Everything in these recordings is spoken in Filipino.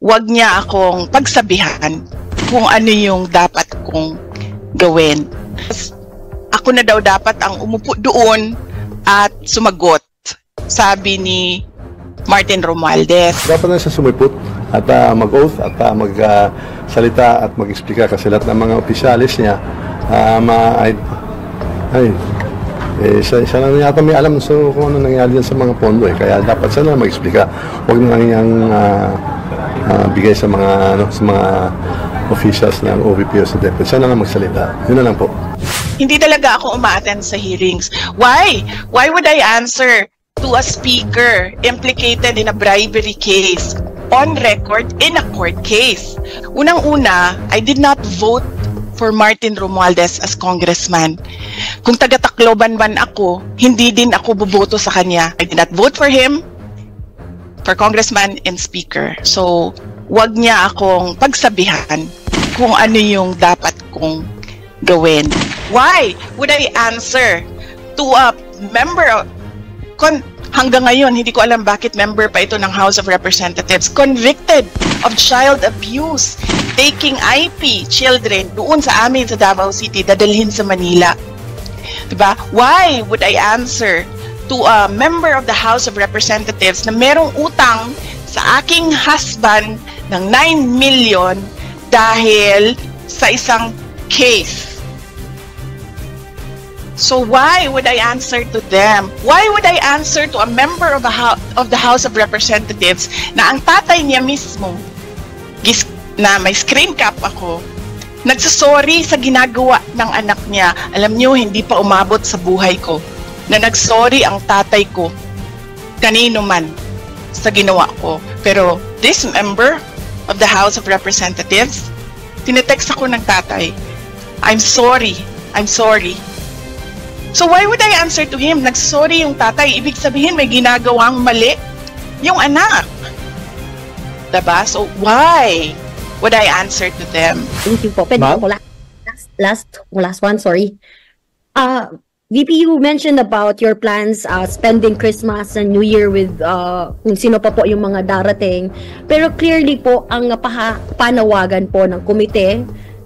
wag niya akong pagsabihan kung ano yung dapat kong gawin. Ako na daw dapat ang umupo doon at sumagot, sabi ni Martin Romualdez. Dapat na siya sumipot at mag-oath at magsalita at mag-explika kasi lahat ng mga opisyalis niya siya lang yata may alam kung ano nangyari yan sa mga pondo kaya dapat siya na mag-explika. Huwag na lang niyang bigay sa mga officials ng OVP o sa DepEd. Siya na lang magsalita. Yun na lang po. Hindi talaga ako uma-attend sa hearings. Why? Why would I answer to a speaker implicated in a bribery case on record in a court case? Unang-una, I did not vote for Martin Romualdez as congressman. Kung taga-Tacloban man ako, hindi din ako boboto sa kanya. I did not vote for him for congressman and speaker. So, wag niya akong pagsabihan kung ano yung dapat kong gawin. Why would I answer to a member of hanggang ngayon, hindi ko alam bakit member pa ito ng House of Representatives, convicted of child abuse, taking IP children doon sa amin sa Davao City, dadalhin sa Manila. Diba? Why would I answer to a member of the House of Representatives na merong utang sa aking husband ng 9 million dahil sa isang case? So why would I answer to them? Why would I answer to a member of the House of Representatives na ang tatay niya mismo, na may screen cap ako, nagsasorry sa ginagawa ng anak niya? Alam niyo, hindi pa umabot sa buhay ko na nagsorry ang tatay ko kanino man sa ginawa ko. Pero this member of the House of Representatives, tinetext ako ng tatay, I'm sorry. So why would I answer to him? Nagsorry yung tatay, ibig sabihin may ginagawang mali yung anak. Diba? So why would I answer to them? Thank you po. Pwede ko last one, sorry. VP, you mentioned about your plans spending Christmas and New Year with kung sino pa po yung mga darating. Pero clearly po, ang panawagan po ng komite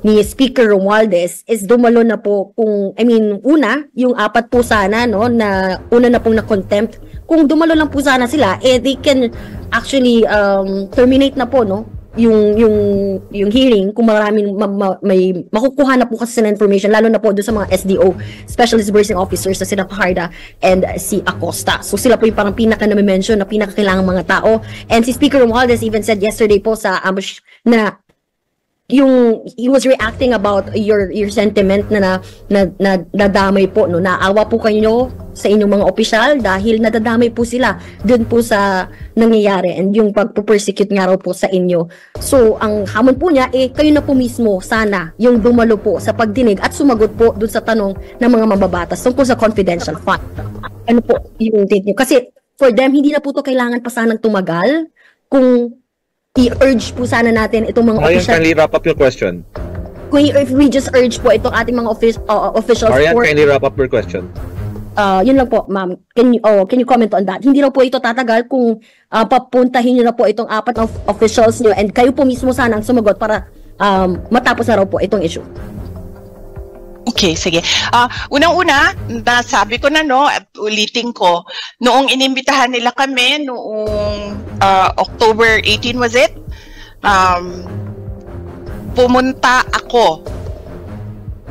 ni Speaker Romualdez is dumalo na po una, yung 4 po sana, no, na una na pong na-contempt. Kung dumalo lang po sana sila, they can actually terminate na po, no, yung hearing kung maraming may makukuha na po kasi sa information, lalo na po doon sa mga SDO, Special Disbursing Officers, sa sina Fajarda and si Acosta. So sila po yung parang pinaka na-mention na pinakakailangang mga tao. And si Speaker Romualdez even said yesterday po sa ambush na he was reacting about your sentiment na nadamay po, no, naawa po kayo sa inyong mga opisyal dahil nadadamay po sila dun po sa nangyayari and yung pagpo-persecute nga raw po sa inyo. So ang hamon po niya kayo na po mismo sana yung dumalo po sa pagdinig at sumagot po dun sa tanong ng mga mababatas tungkol sa confidential fund. Ano po yung date niyo? Kasi for them hindi na po to kailangan pa sanang tumagal kung i-urge po sana natin itong mga officials. Kindly wrap up your question. If we just urge po itong ating mga officials. Marian, kindly wrap up your question. Yun lang po, ma'am. Can you comment on that? Hindi raw po ito tatagal kung papuntahin niyo na po itong 4 na officials niyo and kayo po mismo sana ang sumagot para matapos na raw po itong issue. Okay, sige. Unang-una, nasabi ko na, no, at ulitin ko, noong inimbitahan nila kami, noong October 18 was it? Pumunta ako.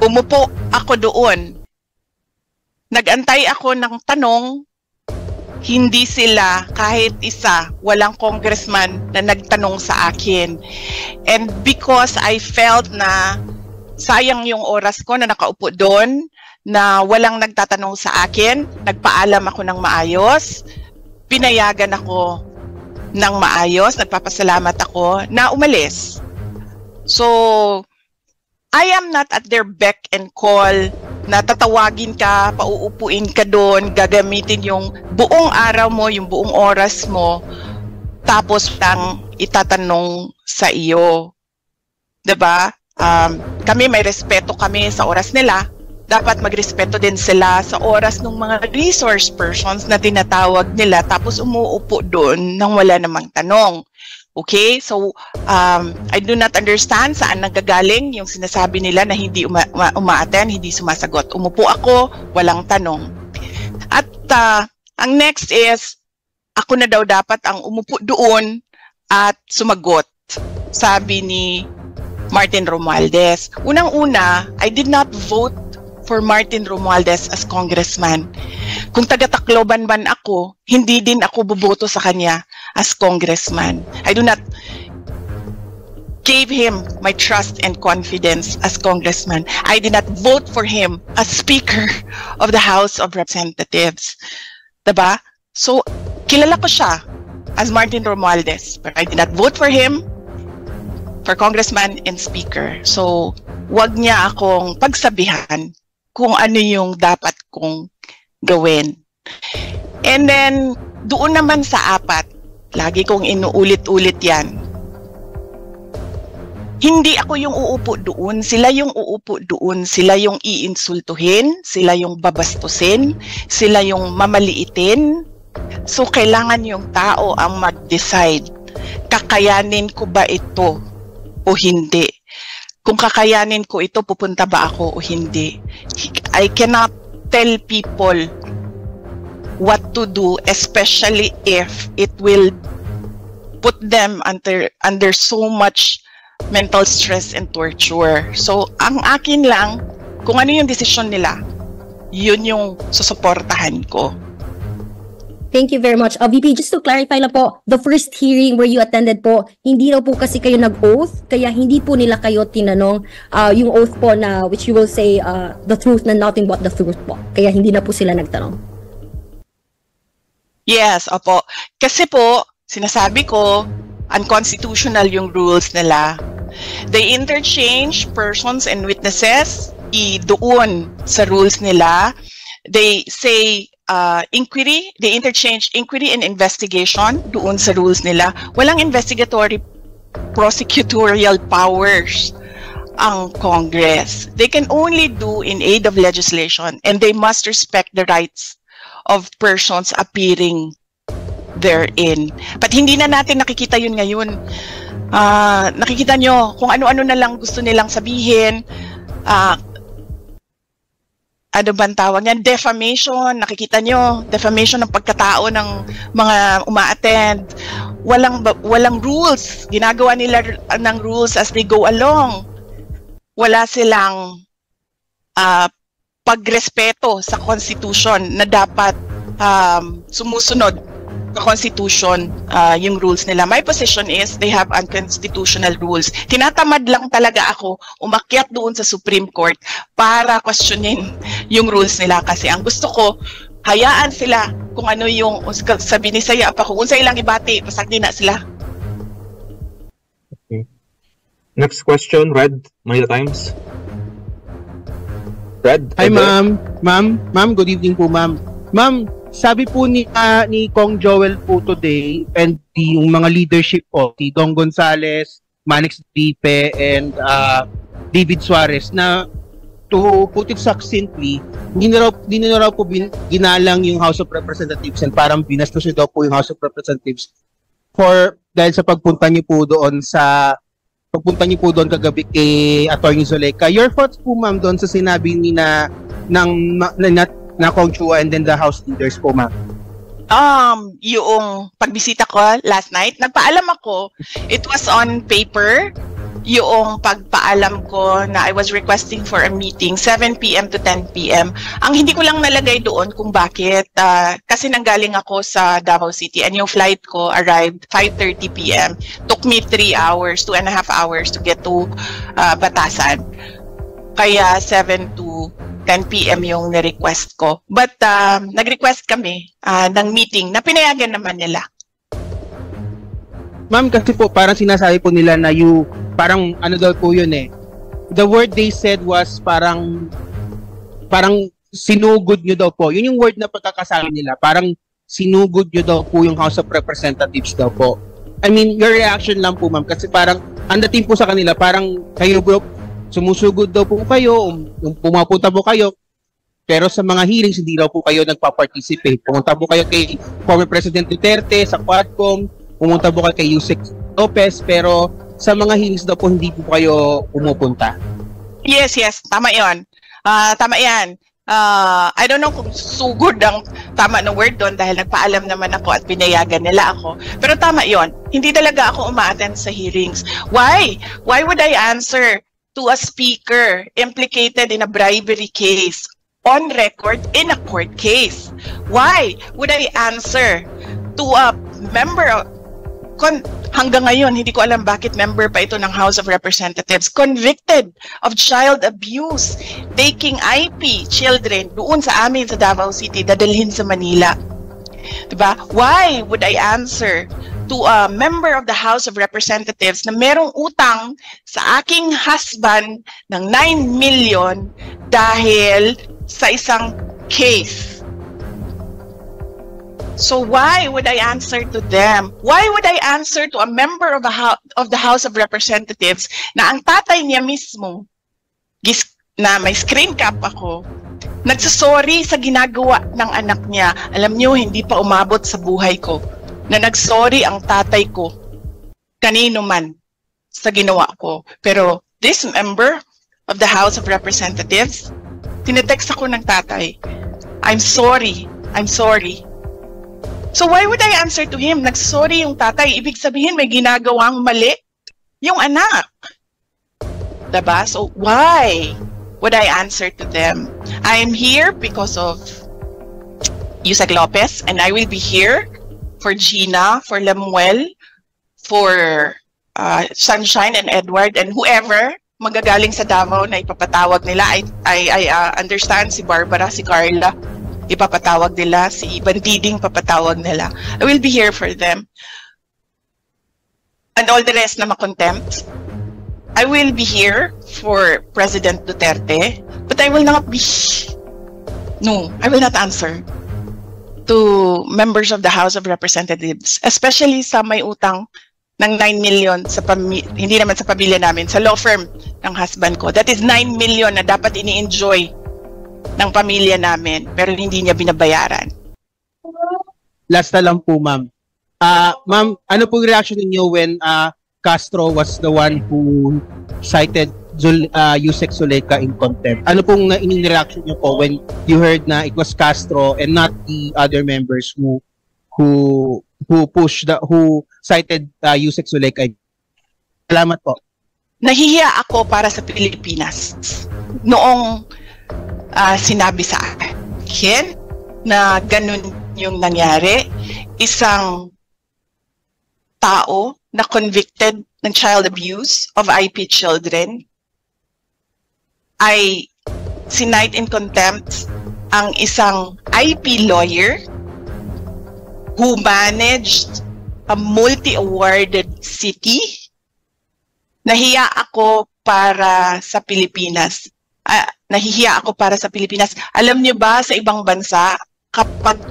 Umupo ako doon. Nag-antay ako ng tanong, hindi sila, kahit isa, walang congressman na nagtanong sa akin. And because I felt na sayang yung oras ko na nakaupo doon, na walang nagtatanong sa akin, nagpaalam ako ng maayos, pinayagan ako ng maayos, nagpapasalamat ako na umalis. So, I am not at their beck and call na tatawagin ka, pauupuin ka doon, gagamitin yung buong araw mo, yung buong oras mo, tapos lang itatanong sa iyo. Diba? Kami may respeto kami sa oras nila, dapat magrespeto din sila sa oras ng mga resource persons na tinatawag nila tapos umuupo doon nang wala namang tanong. Okay? So, I do not understand saan nanggagaling yung sinasabi nila na hindi uma-attend, hindi sumasagot. Umupo ako, walang tanong. At ang next is, ako na daw dapat ang umupo doon at sumagot, sabi ni Martin Romualdez. Unang-una, I did not vote for Martin Romualdez as congressman. Kung taga-Tacloban man ako, hindi din ako boboto sa kanya as congressman. I do not gave him my trust and confidence as congressman. I did not vote for him as Speaker of the House of Representatives. Diba? So, kilala ko siya as Martin Romualdez, but I did not vote for him for congressman and speaker. So, wag niya akong pagsabihan kung ano yung dapat kong gawin. And then, doon naman sa apat, lagi kong inuulit-ulit yan. Hindi ako yung uupo doon, sila yung uupo doon, sila yung iinsultuhin, sila yung babastusin, sila yung mamaliitin. So, kailangan yung tao ang mag-decide, kakayanin ko ba ito o hindi? Kung kakayanin ko ito, pupunta ba ako o hindi? I cannot tell people what to do, especially if it will put them under so much mental stress and torture. So, ang akin lang, kung ano yung desisyon nila, yun yung susuportahan ko. Thank you very much. VP, just to clarify lang po, the first hearing where you attended po, hindi raw po kasi kayo nag-oath, kaya hindi po nila kayo tinanong yung oath po na which you will say the truth na nothing but the truth po. Kaya hindi na po sila nagtanong. Yes, opo. Kasi po, sinasabi ko, unconstitutional yung rules nila. They interchange persons and witnesses doon sa rules nila. They say inquiry, they interchange inquiry and investigation doon sa rules nila. Walang investigatory prosecutorial powers ang Congress. They can only do in aid of legislation, and they must respect the rights of persons appearing therein. But hindi na natin nakikita yun ngayon. Nakikita nyo kung ano-ano na lang gusto nilang sabihin. Ano bang tawag yan? Defamation. Nakikita nyo, defamation ng pagkatao ng mga uma-attend. Walang rules. Ginagawa nila ng rules as they go along. Wala silang pagrespeto sa Constitution na dapat sumusunod sa Constitution yung rules nila. My position is they have unconstitutional rules. Tinatamad lang talaga ako umakyat doon sa Supreme Court para questionin yung rules nila kasi ang gusto ko, hayaan sila kung ano yung sabi ni Saya pa kung sa ilang ibati, pasagdi na sila. Okay. Next question, Red, Manila Times. Red? Hi, ma'am. Ma'am, good evening po, ma'am. Ma'am, sabi po ni Kong Joel po today and yung mga leadership po, si Dong Gonzales, Manix Dipe, and David Suarez na to put it succinctly, hindi na raw po ginalang yung House of Representatives and parang binastos niyo daw po yung House of Representatives dahil sa pagpunta niyo po doon kagabi kay Attorney Zuleka. Your thoughts po, ma'am, doon sa sinabi ni na Kong Chua and then the House leaders po, ma'am? Yung pagbisita ko last night, nagpaalam ako, it was on paper, yung pagpaalam ko na I was requesting for a meeting 7 p.m. to 10 p.m. Ang hindi ko lang nalagay doon kung bakit, kasi nanggaling ako sa Davao City and yung flight ko arrived 5:30 p.m. Took me 2.5 hours to get to Batasan. Kaya 7 to 10 p.m. yung na-request ko. But nag-request kami ng meeting na pinayagan naman nila. Ma'am, kasi po parang sinasabi po nila na parang ano daw po yun eh. The word they said was parang sinugod nyo daw po. Yun yung word na pagkakasabi nila. Parang sinugod nyo daw po yung House of Representatives daw po. I mean, your reaction lang po, ma'am. Kasi parang ang dating po sa kanila, parang kayo bro, sumusugod daw po kayo, pumapunta po kayo, pero sa mga hearings, hindi daw po kayo nagpa-participate. Pumunta po kayo kay former President Duterte sa Quadcom, pumunta po kayo kay Yusek Lopez, pero sa mga hearings daw po hindi po kayo pumupunta. Yes, tama 'yon. Tama 'yan. I don't know kung sugod ang tama na word doon dahil nagpaalam naman ako at pinayagan nila ako. Pero tama 'yon. Hindi talaga ako umaattend sa hearings. Why? Why would I answer to a speaker implicated in a bribery case on record in a court case? Why would I answer to a member of hanggang ngayon, hindi ko alam bakit member pa ito ng House of Representatives, convicted of child abuse, taking IP children doon sa amin sa Davao City, dadalhin sa Manila. Diba? Why would I answer to a member of the House of Representatives na merong utang sa aking husband ng 9 million dahil sa isang case? So why would I answer to them? Why would I answer to a member of the House of Representatives na ang tatay niya mismo, na may screen cap ako, nagsasorry sa ginagawa ng anak niya? Alam niyo, hindi pa umabot sa buhay ko na nagsorry ang tatay ko kanino man sa ginawa ko. Pero this member of the House of Representatives, tinetext ako ng tatay, I'm sorry. So why would I answer to him? Nagsorry yung tatay. Ibig sabihin may ginagawang mali yung anak. Diba? So why would I answer to them? I am here because of Yusek Lopez, and I will be here for Gina, for Lemuel, for Sunshine and Edward, and whoever magagaling sa Davao na ipapatawag nila. I understand si Barbara, si Carla, ipapatawag nila, si Bandiding papatawag nila. I will be here for them. And all the rest na makontempt. I will be here for President Duterte, but I will not be... No, I will not answer to members of the House of Representatives, especially sa may utang ng 9 million sa hindi naman sa pamilya namin, sa law firm ng husband ko. That is 9 million na dapat ini-enjoy ng pamilya namin, pero hindi niya binabayaran. Last na lang po, ma'am. Ma'am, ano po yung reaction niyo when Castro was the one who cited Yusek Zuleyca in contempt? Ano pong in-reaction niyo po when you heard na it was Castro and not the other members who cited Yusek Zuleyca? Salamat po. Nahihiya ako para sa Pilipinas. Noong sinabi sa akin na ganun yung nangyari, isang tao na convicted ng child abuse of IP children ay sinight in contempt ang isang IP lawyer who managed a multi-awarded city. Nahiya ako para sa Pilipinas. Nahihiya ako para sa Pilipinas. Alam niyo ba, sa ibang bansa, kapag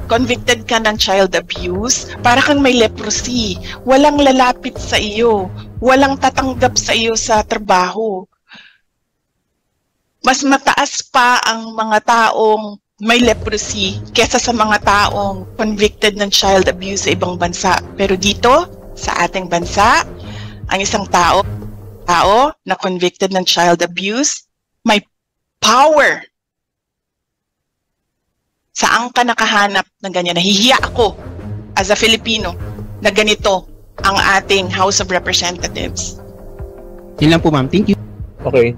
convicted ka ng child abuse, para kang may leprosy. Walang lalapit sa iyo. Walang tatanggap sa iyo sa trabaho. Mas mataas pa ang mga taong may leprosy kesa sa mga taong convicted ng child abuse sa ibang bansa. Pero dito, sa ating bansa, ang isang tao na convicted ng child abuse, may power. Saan ka nakahanap ng ganyan? Nahihiya ako as a Filipino na ganito ang ating House of Representatives. Yun lang po, ma'am. Thank you. Okay.